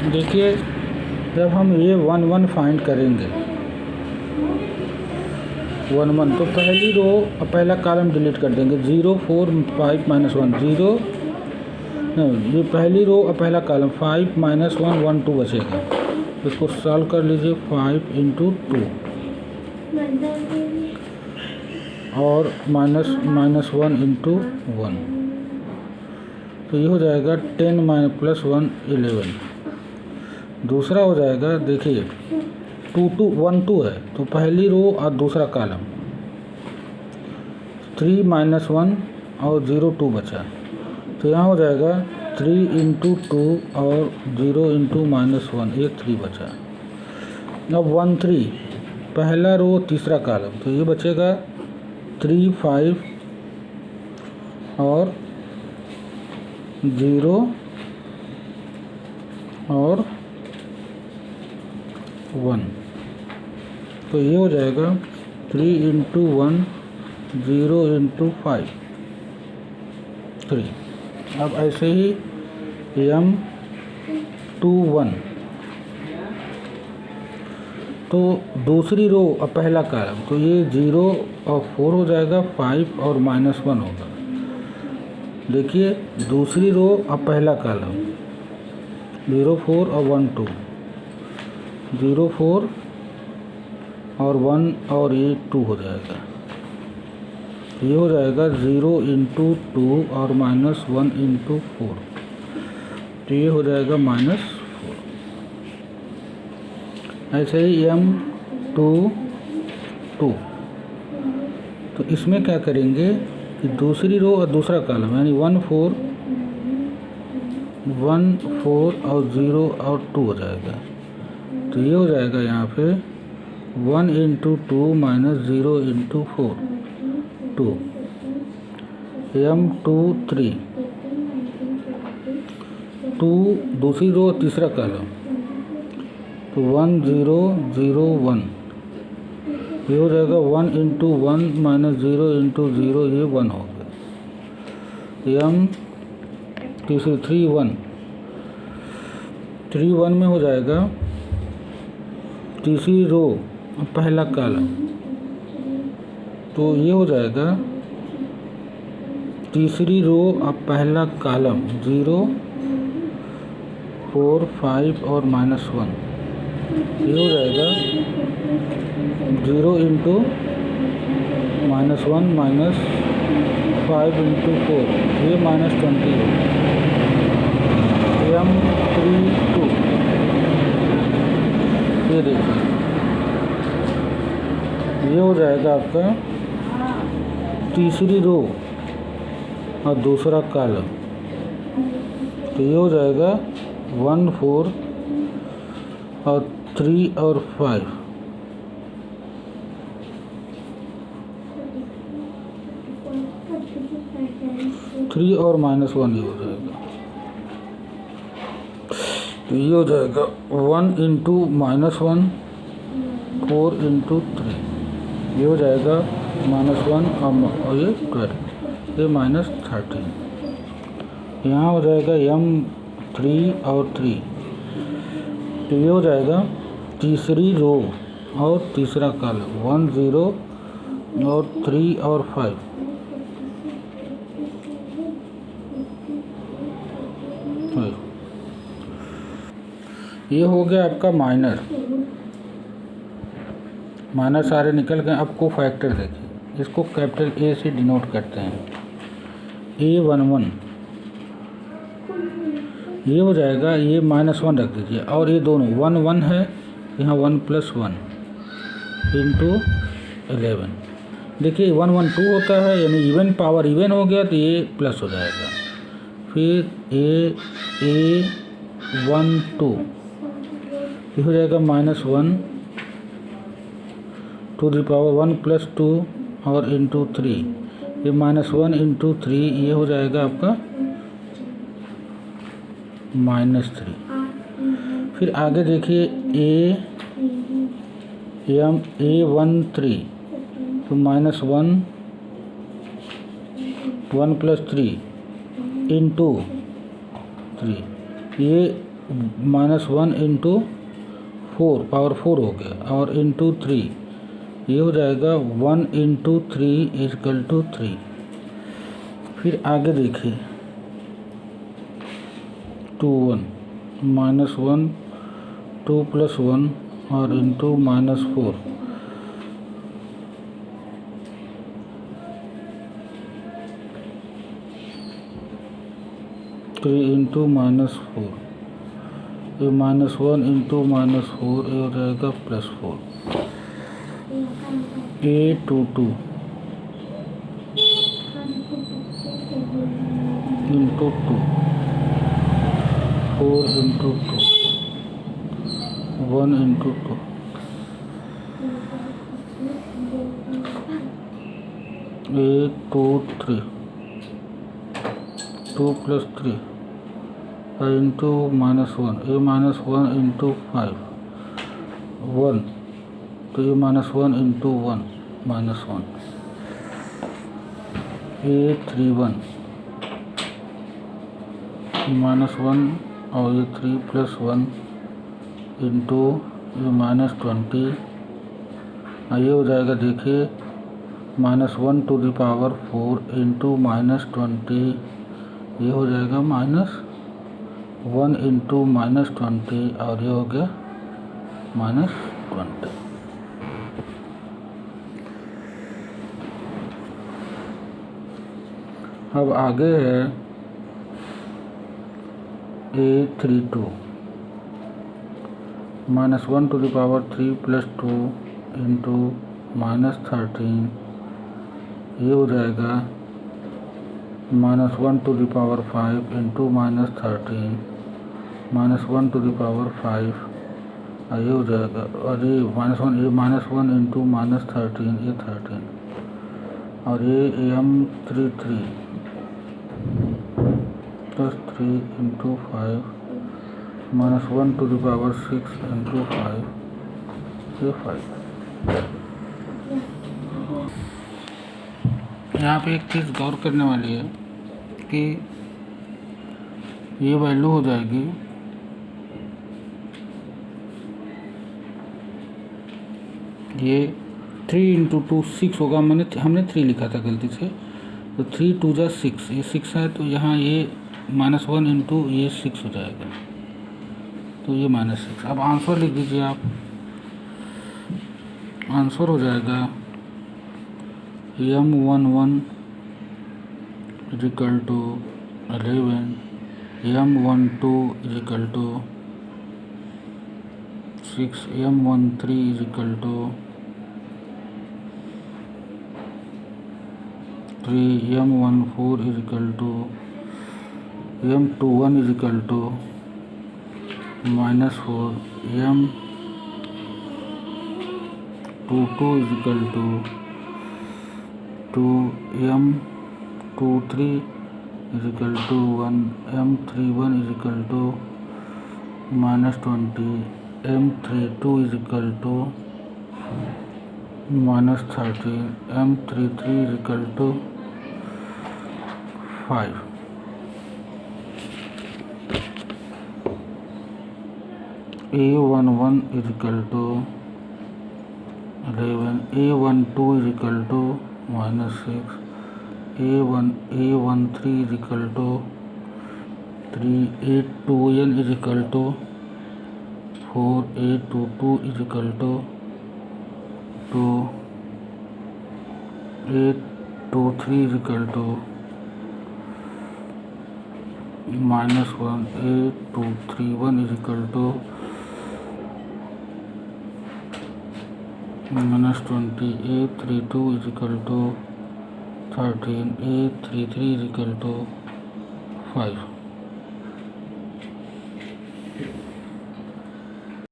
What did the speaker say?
देखिए जब हम ये 1 1 फाइंड करेंगे 1 1 तो पहली रो पहला कॉलम डिलीट कर देंगे 0 4 5 -1 0 ये पहली रो और पहला कॉलम 5 -1 1 2 बचेगा। इसको सॉल्व कर लीजिए 5 × 2 और -1 × 1 तो ये हो जाएगा 10 + 1 11। दूसरा हो जाएगा देखिए 2 2 1 2 है तो पहली रो और दूसरा कॉलम 3 -1 और 0 2 बचा तो यहाँ हो जाएगा 3 × 2 और 0 × -1 ये 3 बचा। अब 1 3 पहला रो तीसरा कॉलम तो ये बचेगा 3 5 और 0 और 1 तो ये हो जाएगा 3 × 1 0 × 5 3। अब ऐसे ही M2 1 तो दूसरी रो और पहला कॉलम तो ये 0 और 4 हो जाएगा 5 और -1 होगा। देखिए दूसरी रो और पहला कॉलम 0 4 और 1 2 0 4 और 1 और ये 2 हो जाएगा। ये हो जाएगा 0 × 2 और -1 × 4 तो ये हो जाएगा -4। ऐसे ही M2 2 तो इसमें क्या करेंगे कि दूसरी रो और दूसरा कॉलम यानी 1 4 और 0 और 2 हो जाएगा तो ये हो जाएगा यहाँ पे 1 × 2 -0 × 4 2 M2 3 2 दूसरी रो तीसरा कॉलम तो 1 0 0 1 ये हो जाएगा 1 × 1 -0 × 0 ये 1 हो गया। M तीसरी 3 1 3 1 में हो जाएगा तीसरी रो पहला कॉलम तो ये हो जाएगा तीसरी रो अब पहला कॉलम 0 4 5 और -1 ये हो जाएगा 0 × -1 -5 × 4 ये -20 हो। M3 2 ये देखिए ये हो जाएगा आपका तीसरी रो और दूसरा कॉलम तो ये हो जाएगा 1 4 और 3 और 5 3 और -1 ये हो जाएगा तो ये हो जाएगा 1 × -1 4 × 3 ये हो जाएगा -1 और ये 12 ये -13 यहाँ हो जाएगा M3 और 3 तो ये हो जाएगा तीसरी रो और तीसरा कॉलम 1 0 और 3 और 5 ये हो गया आपका माइनर सारे निकल गए। अब को फैक्टर देखिए इसको कैपिटल A से डिनोट करते हैं A11 ये हो जाएगा ये -1 रख दीजिए और ये दोनों 1 1 है यहाँ 1 + 1 × 11 देखिए 1 1 2 होता है यानी इवन पावर इवन हो गया तो ये प्लस हो जाएगा। फिर A 1 2 ये हो जाएगा -1 टू द पावर 1 + 2 और × 3 ये -1 × 3 ये हो जाएगा आपका -3। फिर आगे देखिए A13 तो -1 1 + 3 × 3 ये -1 इंटू 4 पावर 4 हो गया, और इंटू 3 ये हो जाएगा 1 इंटू 3 इजकल टू 3। फिर आगे देखिए 2 1 -1 2 + 1 और इंटू -4 3 इंटू -4 ये -1 इंटू -4 ये हो जाएगा +4 A22 into 2 4 into 2 1 into 2 A23 2 + 3 into -1 ये -1 इंटू 5 1 तो ये -1 इंटू 1 -1 A31 -1 और ये 3 + 1 इंटू ये -20 ये हो जाएगा। देखिए -1 टू द पावर 4 इंटू -20 ये हो जाएगा -1 इंटू -20 और ये हो गया -20। अब आगे है A32 -1 to the power 3 + 2 into -13 ये हो जाएगा -1 to the power 5 into -13 -1 to the power 5 ये हो जाएगा। और ये -1 इंटू -13 ये 13 और ये M33 + 3 into 5 -1 to the power 6 into 5 ये 5। यहाँ पे एक चीज़ गौर करने वाली है कि ये वैल्यू हो जाएगी ये 3 इंटू 2 6 होगा। हमने 3 लिखा था गलती से, तो 3 2 जा 6 ये 6 है, तो यहाँ ये -1 इंटू ये 6 हो जाएगा, तो ये -6। अब आंसर लिख दीजिए आप। आंसर हो जाएगा M11 equal to 11, M12 equal to 6, M13 equal to 3, M14 equal to M21 equal to -4, M22 equal to 2, M23 equal to 1, M31 equal to -20, M32 equal to -13, M33 equal to 5। A11 equal to 11, A12 equal to -6, A13 equal to 3, A21 equal to 4, A22 equal to 2, A23 equal to -1, A231 equal to -20, A32 equal to 13, A33 equal to 5।